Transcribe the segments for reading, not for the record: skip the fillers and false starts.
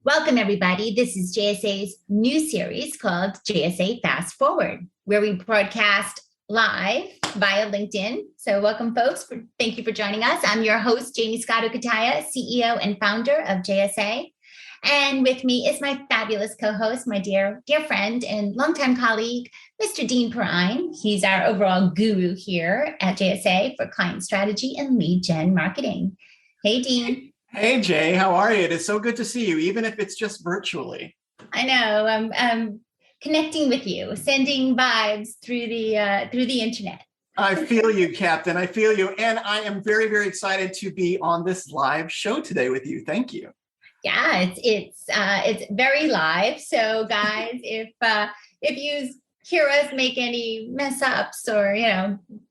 Welcome, everybody. This is JSA's new series called JSA Fast Forward, where we broadcast live via LinkedIn. So welcome, folks. Thank you for joining us. I'm your host, Jaymie Scotto Cutaia, CEO and founder of JSA. And with me is my fabulous co-host, my dear friend and longtime colleague, Mr. Dean Perrine. He's our overall guru here at JSA for client strategy and lead gen marketing. Hey, Dean. Hey, Jay, how are you? It is so good to see you, even if it's just virtually. I know. I'm connecting with you, sending vibes through the internet. I feel you, Captain. I feel you. And I am very, very excited to be on this live show today with you. Thank you. Yeah, it's very live. So guys, if you hear us make any mess ups or,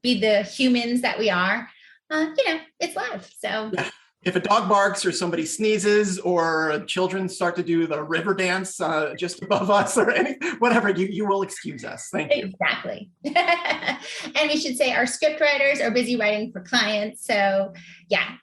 be the humans that we are, it's live. So yeah. If a dog barks or somebody sneezes or children start to do the river dance just above us or whatever, you will excuse us. Thank you. Exactly. And we should say our script writers are busy writing for clients. So yeah,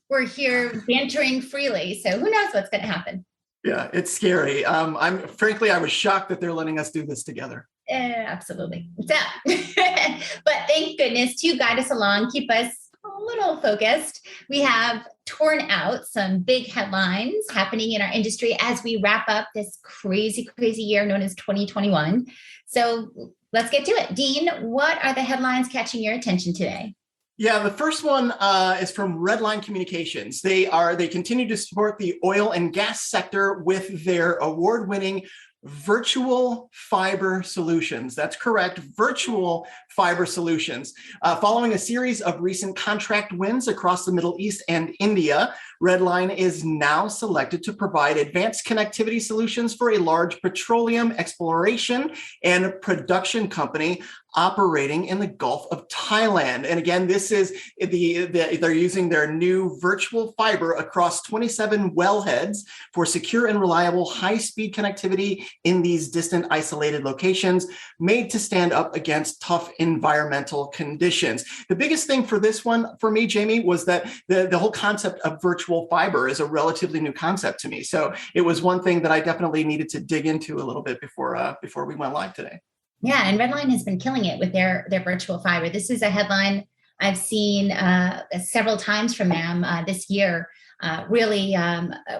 we're here bantering freely. So who knows what's going to happen? Yeah, it's scary. I was shocked that they're letting us do this together. Absolutely. So, but thank goodness to guide us along, keep us a little focused. We have torn out some big headlines happening in our industry as we wrap up this crazy year known as 2021. So let's get to it. Dean, what are the headlines catching your attention today? Yeah, the first one is from Redline Communications. They continue to support the oil and gas sector with their award-winning virtual fiber solutions. That's correct, virtual fiber solutions. Following a series of recent contract wins across the Middle East and India, Redline is now selected to provide advanced connectivity solutions for a large petroleum exploration and production company operating in the Gulf of Thailand. And again, this is they're using their new virtual fiber across 27 wellheads for secure and reliable high-speed connectivity in these distant, isolated locations, made to stand up against tough environmental conditions. The biggest thing for this one, for me, Jaymie, was that the whole concept of virtual fiber is a relatively new concept to me. So it was one thing that I definitely needed to dig into a little bit before we went live today. Yeah, and Redline has been killing it with their virtual fiber. This is a headline I've seen several times from them this year, really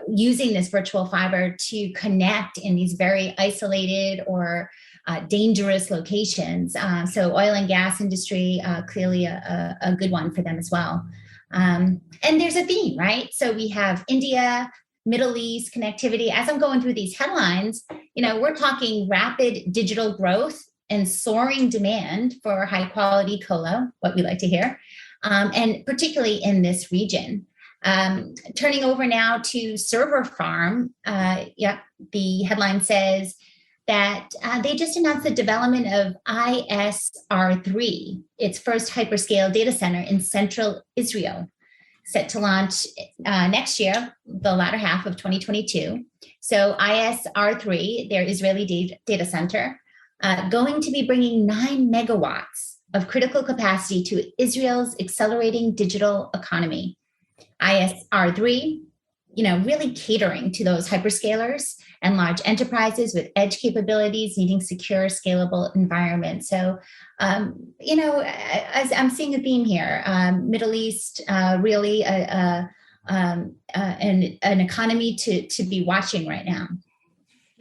using this virtual fiber to connect in these very isolated or dangerous locations. So oil and gas industry, clearly a good one for them as well. And there's a theme, right? So we have India, Middle East connectivity. As I'm going through these headlines, we're talking rapid digital growth and soaring demand for high quality colo, what we like to hear, and particularly in this region. Turning over now to server farm, the headline says that they just announced the development of ISR3, its first hyperscale data center in central Israel, set to launch next year, the latter half of 2022. So ISR3, their Israeli data center, going to be bringing 9 megawatts of critical capacity to Israel's accelerating digital economy. ISR3, really catering to those hyperscalers and large enterprises with edge capabilities needing secure, scalable environments. So, as I'm seeing a theme here, Middle East, really an economy to be watching right now.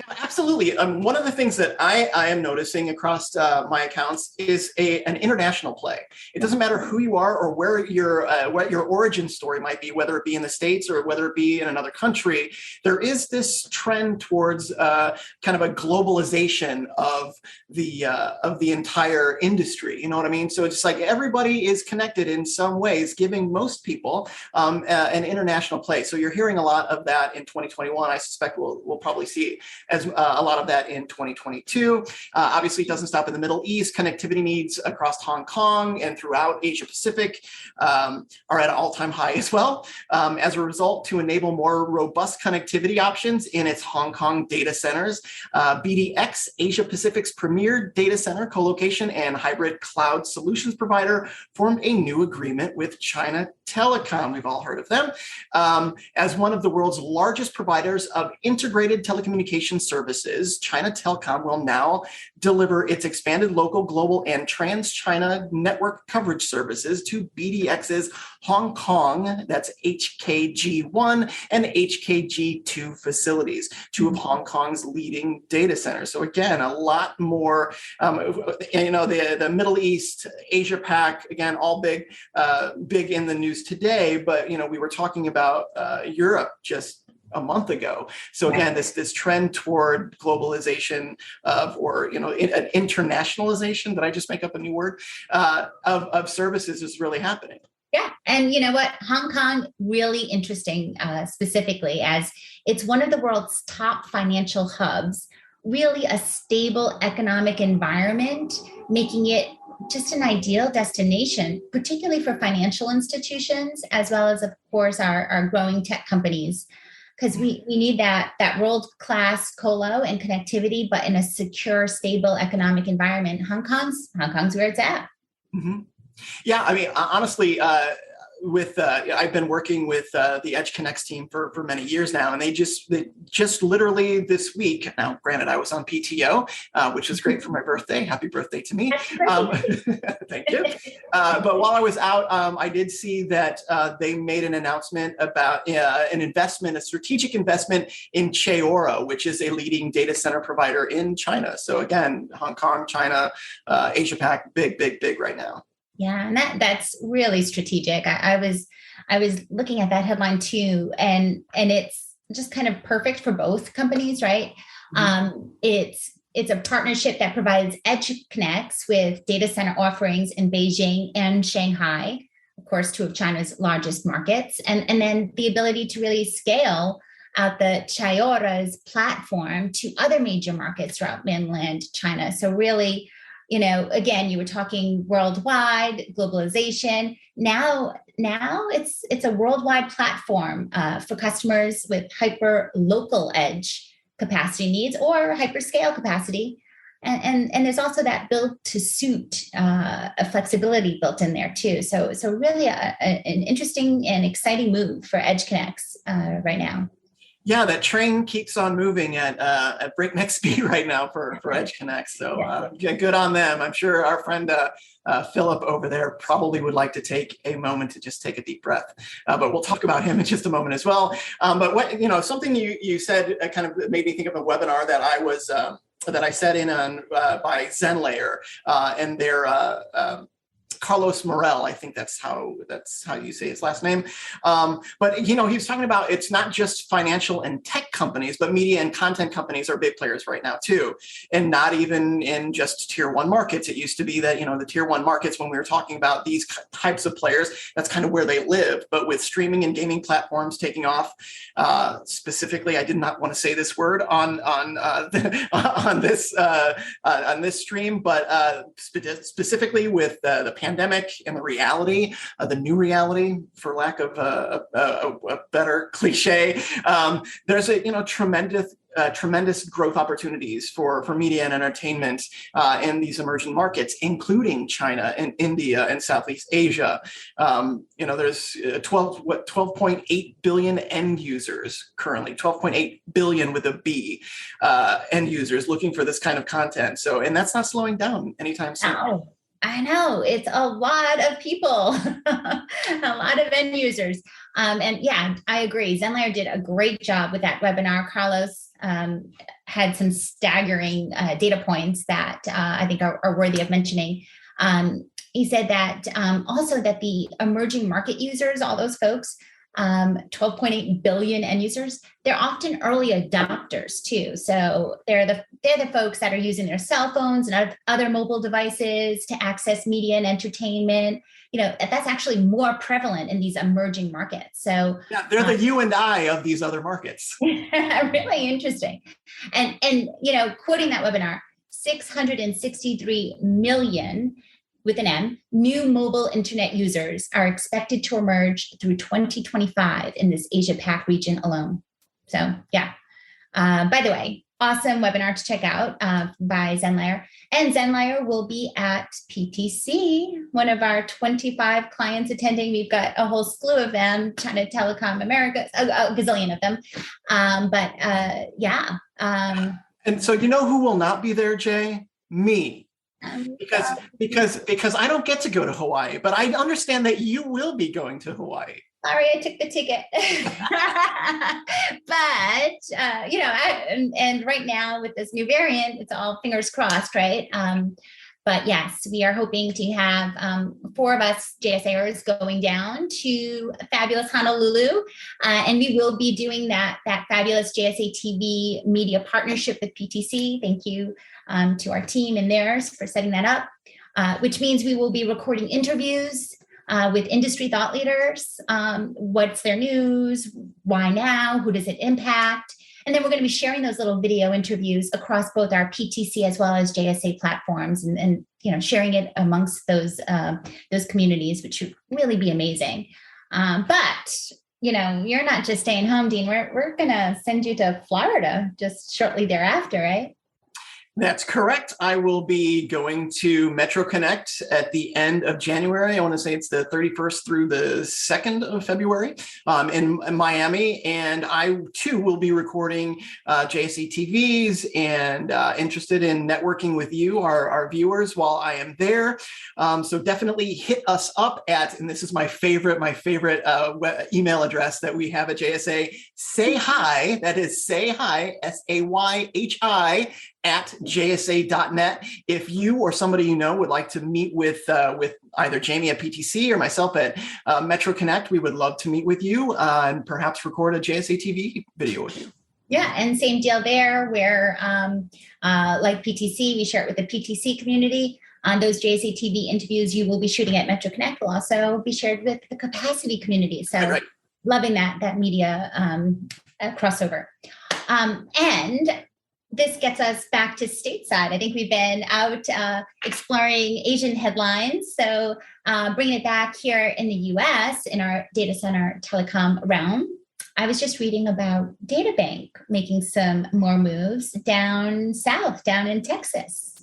Yeah, absolutely. One of the things that I am noticing across my accounts is an international play. It doesn't matter who you are or what your origin story might be, whether it be in the States or whether it be in another country. There is this trend towards kind of a globalization of the entire industry. You know what I mean? So it's just like everybody is connected in some ways, giving most people an international play. So you're hearing a lot of that in 2021. I suspect we'll probably see as as a lot of that in 2022. Obviously, it doesn't stop in the Middle East. Connectivity needs across Hong Kong and throughout Asia Pacific are at an all-time high as well. As a result, to enable more robust connectivity options in its Hong Kong data centers, BDX, Asia Pacific's premier data center, co-location, and hybrid cloud solutions provider, formed a new agreement with China Telecom. We've all heard of them. As one of the world's largest providers of integrated telecommunications services, China Telecom will now deliver its expanded local, global, and trans-China network coverage services to BDX's Hong Kong, that's HKG1 and HKG2 facilities, two of Hong Kong's leading data centers. So again, a lot more, the Middle East, Asia Pac, again, all big in the news today, but we were talking about Europe just a month ago. So again, this trend toward globalization or an internationalization, did I just make up a new word, of services is really happening. Yeah. And you know what? Hong Kong, really interesting, specifically, as it's one of the world's top financial hubs, really a stable economic environment, making it just an ideal destination, particularly for financial institutions, as well as, of course, our growing tech companies, because we need that world-class colo and connectivity, but in a secure, stable economic environment. Hong Kong's where it's at. Mm-hmm. Yeah, I mean, honestly, I've been working with the Edge Connects team for many years now, and they just literally this week. Now, granted, I was on PTO, which is great for my birthday. Happy birthday to me! Thank you. But while I was out, I did see that they made an announcement about a strategic investment in Cheora, which is a leading data center provider in China. So again, Hong Kong, China, Asia Pac, big right now. Yeah, and that's really strategic. I was looking at that headline too, and it's just kind of perfect for both companies, right? Mm-hmm. It's a partnership that provides Edge Connects with data center offerings in Beijing and Shanghai, of course, two of China's largest markets, and then the ability to really scale out the Cheora's platform to other major markets throughout mainland China. So really, again, you were talking worldwide globalization. Now it's a worldwide platform for customers with hyper local edge capacity needs or hyperscale capacity. And there's also that built to suit a flexibility built in there too. So really an interesting and exciting move for Edge Connects right now. Yeah, that train keeps on moving at breakneck speed right now for Edge Connects. So good on them. I'm sure our friend Philip over there probably would like to take a moment to just take a deep breath. But we'll talk about him in just a moment as well. But something you said kind of made me think of a webinar that I sat in on by ZenLayer and their Carlos Morel, I think that's how you say his last name. But he was talking about it's not just financial and tech companies, but media and content companies are big players right now too, and not even in just tier one markets. It used to be that the tier one markets, when we were talking about these types of players, that's kind of where they live. But with streaming and gaming platforms taking off, specifically, I did not want to say this word on this stream, but specifically with the pandemic and the reality, the new reality, for lack of a better cliche, there's a tremendous growth opportunities for media and entertainment in these emerging markets, including China and India and Southeast Asia. There's 12.8 billion end users currently, 12.8 billion with a B end users looking for this kind of content. So, and that's not slowing down anytime soon. Oh. I know, it's a lot of people, a lot of end users. And yeah, I agree. ZenLayer did a great job with that webinar. Carlos had some staggering data points that I think are worthy of mentioning. He said that also that the emerging market users, all those folks, 12.8 billion end users. They're often early adopters too. So they're the folks that are using their cell phones and other mobile devices to access media and entertainment. That's actually more prevalent in these emerging markets. So yeah, they're the you and I of these other markets. Really interesting. And quoting that webinar, 663 million with an M, new mobile internet users are expected to emerge through 2025 in this Asia-Pac region alone. So yeah. By the way, awesome webinar to check out by Zenlayer. And Zenlayer will be at PTC, one of our 25 clients attending. We've got a whole slew of them, China Telecom America, a gazillion of them. And so who will not be there, Jay? Me. Because I don't get to go to Hawaii, but I understand that you will be going to Hawaii. Sorry, I took the ticket. But, and right now with this new variant, it's all fingers crossed, right? But yes, we are hoping to have 4 of us JSAers going down to fabulous Honolulu. And we will be doing that fabulous JSA TV media partnership with PTC. Thank you to our team and theirs for setting that up, which means we will be recording interviews with industry thought leaders. What's their news? Why now? Who does it impact? And then we're going to be sharing those little video interviews across both our PTC as well as JSA platforms, and sharing it amongst those communities, which should really be amazing. But you're not just staying home, Dean. We're going to send you to Florida just shortly thereafter, right? That's correct. I will be going to Metro Connect at the end of January. I want to say it's the 31st through the 2nd of February in Miami. And I, too, will be recording JSA TVs and interested in networking with you, our viewers, while I am there. So definitely hit us up at, and this is my favorite email address that we have at JSA, say hi, that is say hi, SAYHI, at jsa.net. If you or somebody would like to meet with either Jaymie at PTC or myself at Metro Connect, we would love to meet with you and perhaps record a JSA TV video with you. Yeah, and same deal there, where like PTC, we share it with the PTC community. On those JSA TV interviews you will be shooting at Metro Connect will also be shared with the capacity community. So right. Loving that media crossover. And this gets us back to stateside. I think we've been out exploring Asian headlines. So bringing it back here in the US in our data center telecom realm, I was just reading about DataBank making some more moves down south, down in Texas.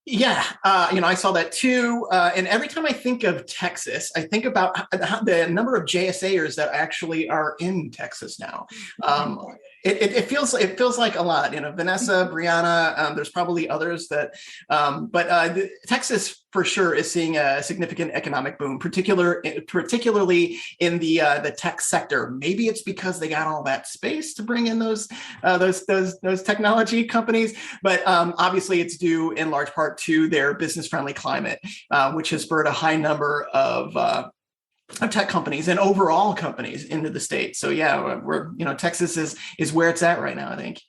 Yeah, I saw that too. And every time I think of Texas, I think about the number of JSAers that actually are in Texas now. It feels like a lot. Vanessa, Brianna, there's probably others that, but Texas for sure is seeing a significant economic boom, particularly in the tech sector. Maybe it's because they got all that space to bring in those technology companies, but obviously it's due in large part to their business-friendly climate, which has spurred a high number of tech companies and overall companies into the state. So yeah, Texas is where it's at right now, I think.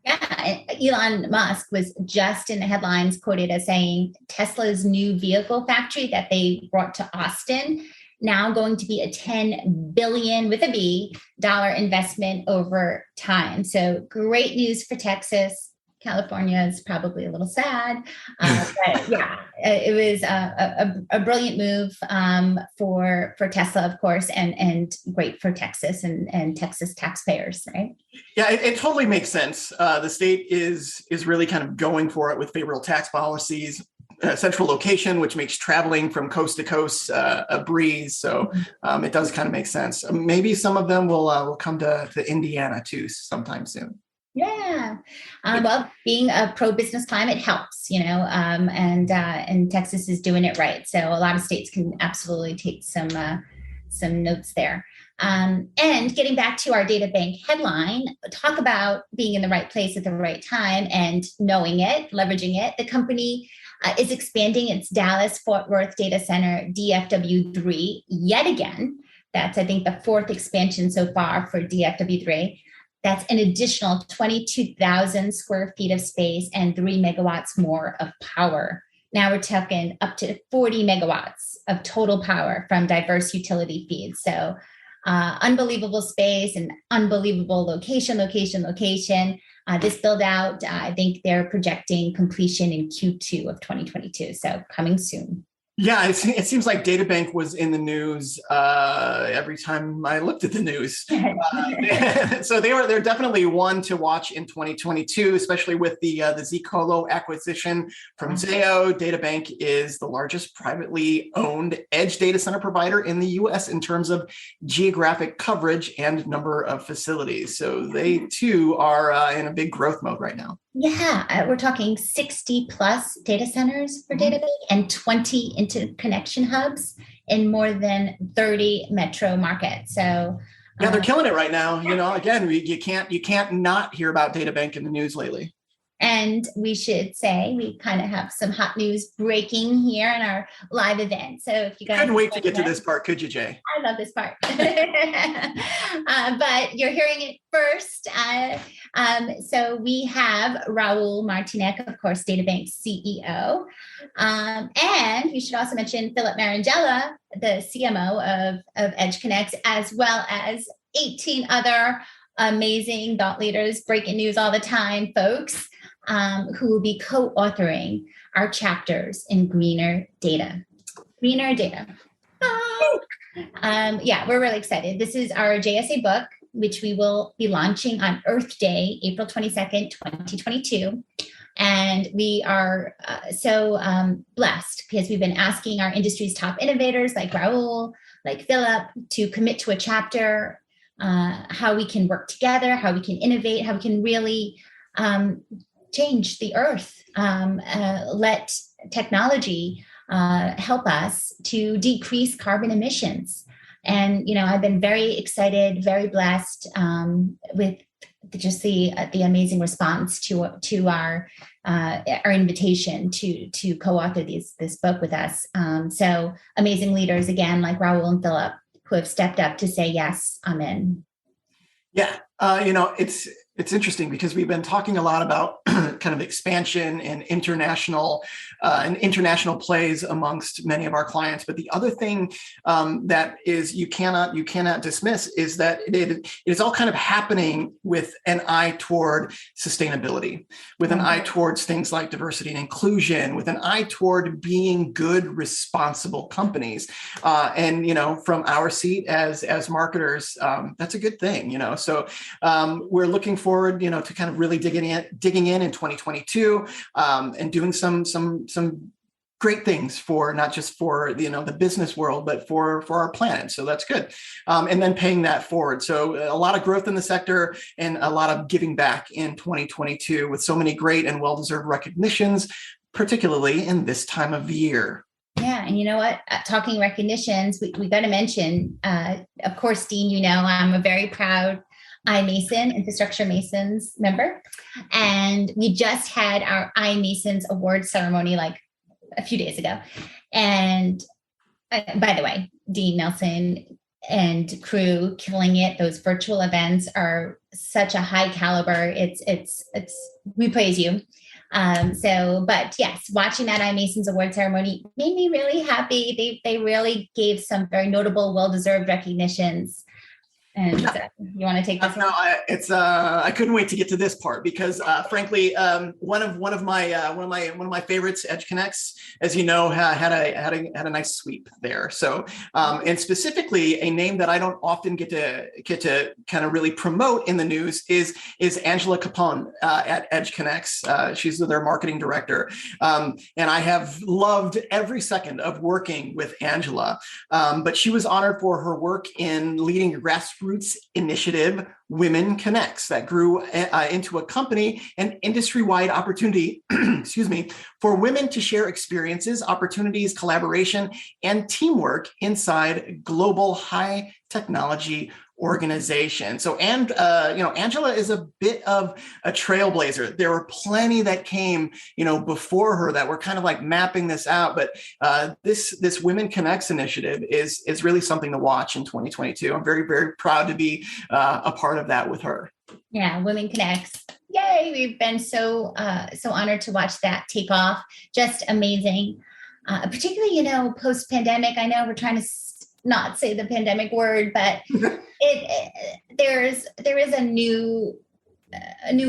Yeah, Elon Musk was just in the headlines quoted as saying Tesla's new vehicle factory that they brought to Austin now going to be a $10 billion with a B dollar investment over time. So great news for Texas. California is probably a little sad, but yeah, it was a brilliant move for Tesla, of course, and great for Texas and Texas taxpayers, right? Yeah, it totally makes sense. The state is really kind of going for it with favorable tax policies, central location, which makes traveling from coast to coast a breeze. So it does kind of make sense. Maybe some of them will come to Indiana too sometime soon. Yeah. Well, being a pro-business climate helps, and Texas is doing it right. So a lot of states can absolutely take some notes there. And getting back to our data bank headline, talk about being in the right place at the right time and knowing it, leveraging it. The company is expanding its Dallas-Fort Worth data center, DFW3, yet again. That's, I think, the fourth expansion so far for DFW3. That's an additional 22,000 square feet of space and 3 megawatts more of power. Now we're talking up to 40 megawatts of total power from diverse utility feeds. So unbelievable space and unbelievable location. This build out, I think they're projecting completion in Q2 of 2022. So coming soon. Yeah, it seems like DataBank was in the news every time I looked at the news. So they're definitely one to watch in 2022, especially with the zColo acquisition from Zayo. DataBank is the largest privately owned edge data center provider in the U.S. in terms of geographic coverage and number of facilities. So they too are in a big growth mode right now. Yeah, we're talking 60 plus data centers for DataBank and 20 interconnection hubs in more than 30 metro markets. So yeah, they're killing it right now. You know, again, you can't not hear about DataBank in the news lately. And we should say we kind of have some hot news breaking here in our live event. So if you guys couldn't wait to get to this part, could you, Jay? I love this part. But you're hearing it first. So we have Raul Martinek, of course, DataBank's CEO. And we should also mention Philip Marangella, the CMO of EdgeConneX, as well as 18 other amazing thought leaders, breaking news all the time, folks, who will be co-authoring our chapters in Greener Data. Greener Data. Yeah, we're really excited. This is our JSA book, which we will be launching on Earth Day, April 22nd, 2022. And we are so blessed because we've been asking our industry's top innovators like Raul, like Philip, to commit to a chapter, how we can work together, how we can innovate, how we can really change the earth, let technology help us to decrease carbon emissions. And, you know, I've been very excited, very blessed with just the amazing response to our invitation to co-author this book with us. So amazing leaders, again, like Raul and Philip, who have stepped up to say, yes, I'm in. Yeah. You know, it's interesting because we've been talking a lot about kind of expansion and international plays amongst many of our clients. But the other thing that is you cannot dismiss is that it is all kind of happening with an eye toward sustainability, with an eye towards things like diversity and inclusion, with an eye toward being good, responsible companies. And, you know, from our seat as marketers, that's a good thing, you know. So we're looking forward, you know, to kind of really digging in 2022 and doing some great things for not just for the business world, but for our planet. So that's good. And then paying that forward. So a lot of growth in the sector and a lot of giving back in 2022 with so many great and well-deserved recognitions, particularly in this time of year. Yeah. And you know what? Talking recognitions, we got to mention, of course, Dean, you know, I'm a very proud iMason, Infrastructure Masons member. And we just had our iMasons award ceremony like a few days ago. And by the way, Dean Nelson and crew killing it. Those virtual events are such a high caliber. We praise you. But yes, watching that iMasons award ceremony made me really happy. They really gave some very notable, well-deserved recognitions. And you want to take this? No, I couldn't wait to get to this part because, frankly, one of my favorites, EdgeConneX, as you know, had a nice sweep there. So, and specifically, a name that I don't often get to kind of really promote in the news is Angela Capone at EdgeConneX. She's their marketing director, and I have loved every second of working with Angela. But she was honored for her work in leading grassroots initiative Women Connects that grew into a company and industry-wide opportunity, excuse me, for women to share experiences, opportunities, collaboration, and teamwork inside global high technology organization. So, and Angela is a bit of a trailblazer. There were plenty that came, before her that were kind of like mapping this out. But this Women Connects initiative is really something to watch in 2022. I'm very, very proud to be a part of that with her. Yeah, Women Connects. Yay! We've been so honored to watch that take off. Just amazing. Particularly, post pandemic. I know we're trying to not say the pandemic word, but there is a new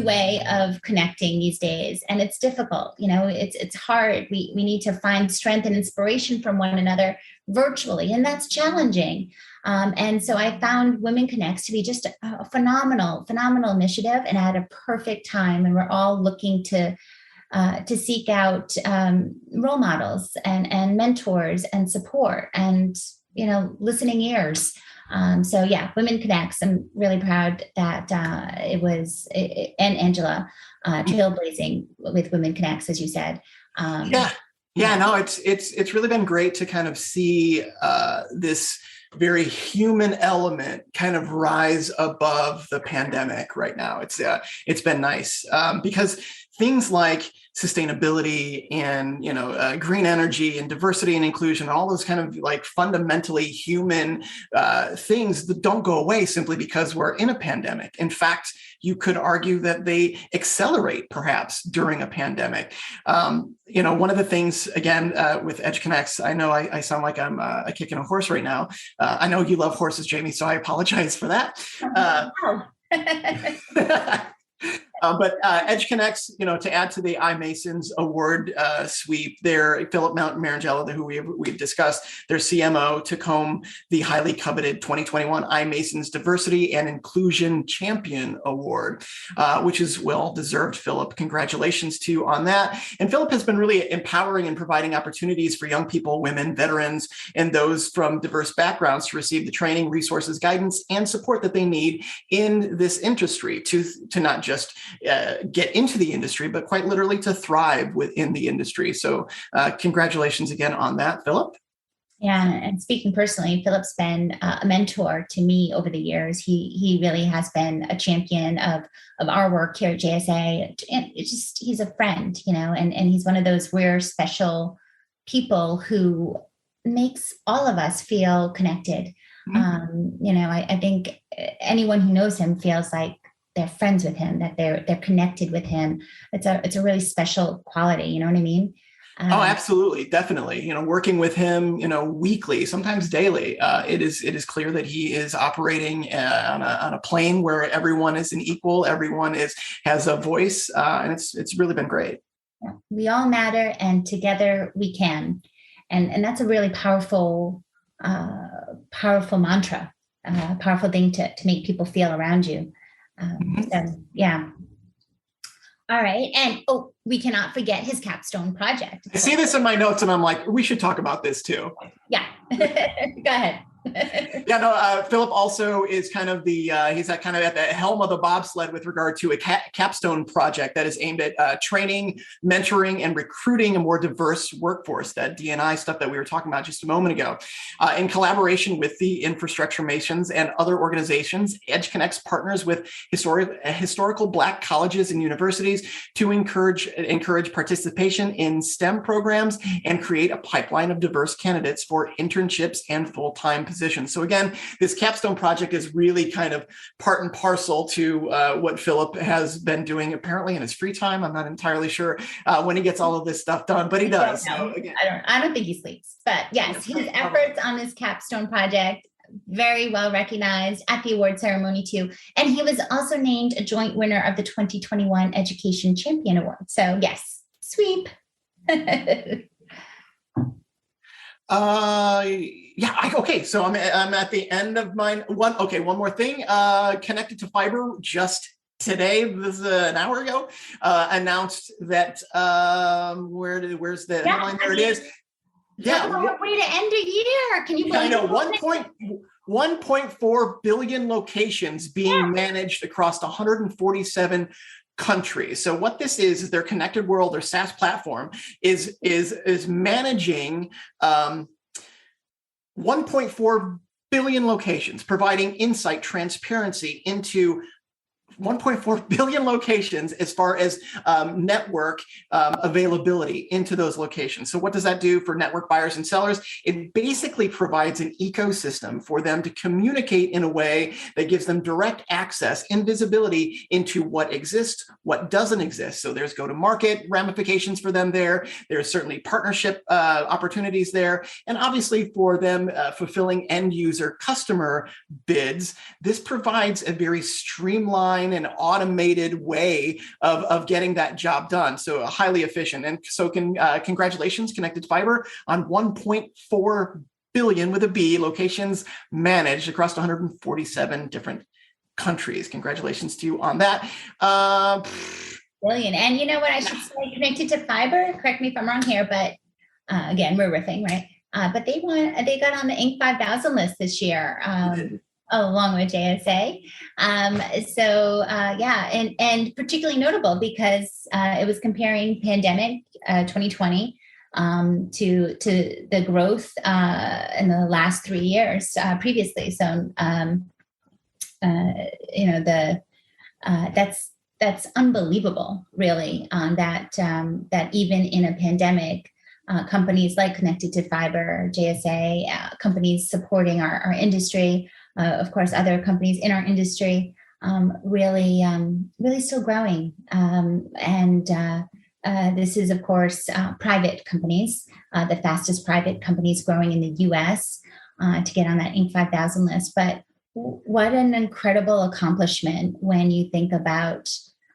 way of connecting these days, and it's difficult. It's hard. We need to find strength and inspiration from one another virtually, and that's challenging. And so I found Women Connects to be just a phenomenal initiative, and at a perfect time. And we're all looking to seek out role models and mentors and support and listening ears. So yeah, Women Connects. I'm really proud that and Angela trailblazing with Women Connects, as you said. No, it's really been great to kind of see this very human element kind of rise above the pandemic right now. It's been nice because things like sustainability and green energy and diversity and inclusion, all those kind of like fundamentally human things that don't go away simply because we're in a pandemic. In fact, you could argue that they accelerate perhaps during a pandemic. One of the things, again, with Edge Connects, I know I sound like I'm kicking a horse right now. I know you love horses, Jaymie, so I apologize for that. But Edge Connects, to add to the iMasons award sweep, there, Philip Marangella, who we've discussed, their CMO, took home the highly coveted 2021 iMasons Diversity and Inclusion Champion Award, which is well-deserved, Philip. Congratulations to you on that. And Philip has been really empowering and providing opportunities for young people, women, veterans, and those from diverse backgrounds to receive the training, resources, guidance, and support that they need in this industry to not just get into the industry, but quite literally to thrive within the industry. So congratulations again on that, Philip. Yeah, and speaking personally, Philip's been a mentor to me over the years. He really has been a champion of our work here at JSA. And he's a friend, and he's one of those rare, special people who makes all of us feel connected. Mm-hmm. I think anyone who knows him feels like they're friends with him, that they're connected with him. It's a really special quality. You know what I mean? Oh, absolutely. Definitely. Working with him, weekly, sometimes daily, it is clear that he is operating on a plane where everyone is an equal, everyone has a voice, and it's really been great. We all matter, and together we can. And that's a really powerful mantra, powerful thing to make people feel around you. So yeah. All right. And we cannot forget his capstone project. I see this in my notes and I'm like, we should talk about this too. Yeah. Go ahead. Philip also is kind of he's at the helm of the bobsled with regard to a capstone project that is aimed at training, mentoring, and recruiting a more diverse workforce, that D&I stuff that we were talking about just a moment ago. In collaboration with the Infrastructure Masons and other organizations, Edge Connects partners with historical Black colleges and universities to encourage participation in STEM programs and create a pipeline of diverse candidates for internships and full-time positions. So again, this capstone project is really kind of part and parcel to what Philip has been doing apparently in his free time. I'm not entirely sure when he gets all of this stuff done, but he does. So again, I don't think he sleeps, but yes, his efforts on this capstone project, very well recognized at the award ceremony too. And he was also named a joint winner of the 2021 Education Champion Award. So yes, sweep. Okay. So I'm at the end of mine. One more thing. Connected to Fiber just today, this is an hour ago, announced that where's the headline? There it is. Yeah. What way to end a year? Can you believe I know 1.4 billion locations being managed across 147 countries. So what this is their Connected World, their SaaS platform is managing 1.4 billion locations, providing insight, transparency into 1.4 billion locations as far as network availability into those locations. So what does that do for network buyers and sellers? It basically provides an ecosystem for them to communicate in a way that gives them direct access and visibility into what exists, what doesn't exist. So there's go-to-market ramifications for them there. There's certainly partnership opportunities there. And obviously for them fulfilling end user customer bids, this provides a very streamlined and automated way of getting that job done. So highly efficient. And so congratulations, Connected Fiber, on 1.4 billion with a B locations managed across 147 different countries. Congratulations to you on that. Brilliant. And you know what I should say, connected to fiber, correct me if I'm wrong here, but again, we're riffing, right? But they got on the Inc. 5000 list this year. Along with JSA. And particularly notable because it was comparing pandemic 2020 to the growth in the last 3 years previously. So, that's unbelievable, really, that even in a pandemic, companies like Connected to Fiber, JSA, companies supporting our industry, of course, other companies in our industry, really still growing. This is, of course, private companies, the fastest private companies growing in the U.S. To get on that Inc. 5000 list. But what an incredible accomplishment when you think about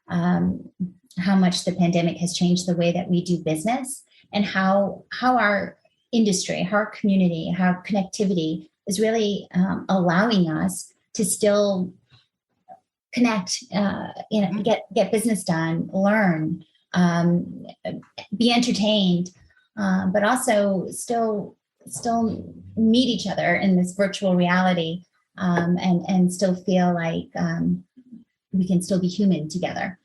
how much the pandemic has changed the way that we do business and how our industry, how our community, how connectivity is really allowing us to still connect, get business done, learn, be entertained, but also still meet each other in this virtual reality, and still feel like we can still be human together.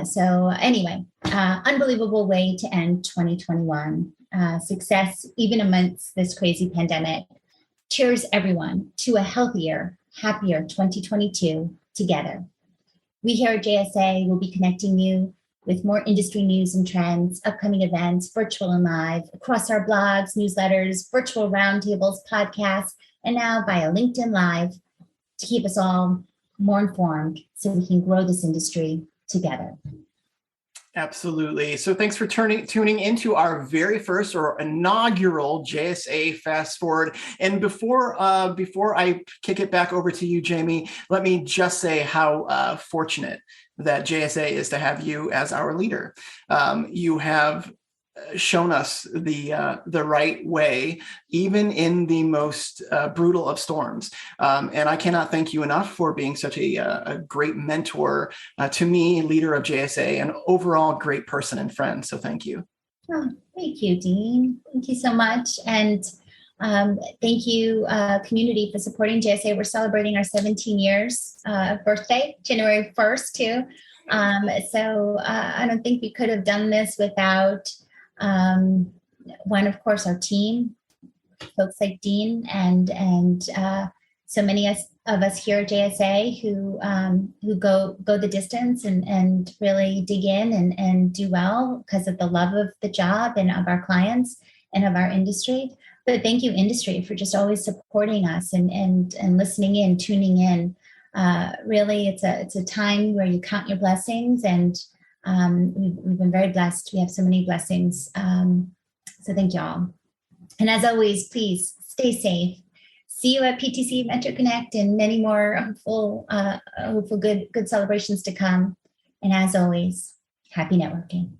So anyway, unbelievable way to end 2021. Success even amidst this crazy pandemic. Cheers, everyone, to a healthier, happier 2022 together. We here at JSA will be connecting you with more industry news and trends, upcoming events, virtual and live, across our blogs, newsletters, virtual roundtables, podcasts, and now via LinkedIn Live to keep us all more informed so we can grow this industry together. Absolutely. So thanks for tuning into our very first or inaugural JSA Fast Forward. And before I kick it back over to you, Jaymie, let me just say how fortunate that JSA is to have you as our leader. You have shown us the right way, even in the most brutal of storms. And I cannot thank you enough for being such a great mentor to me, leader of JSA, and overall great person and friend. So thank you. Oh, thank you, Dean. Thank you so much. And thank you, community, for supporting JSA. We're celebrating our 17 years birthday, January 1st, too. So I don't think we could have done this without one, of course, our team, folks like Dean and so many of us here at JSA who go the distance and really dig in and do well because of the love of the job and of our clients and of our industry. But thank you, industry, for just always supporting us and listening in, tuning in. Really, it's a time where you count your blessings, and we've been very blessed. We have so many blessings. So thank you all. And as always, please stay safe. See you at PTC Mentor Connect and many more hopeful good celebrations to come. And as always, happy networking.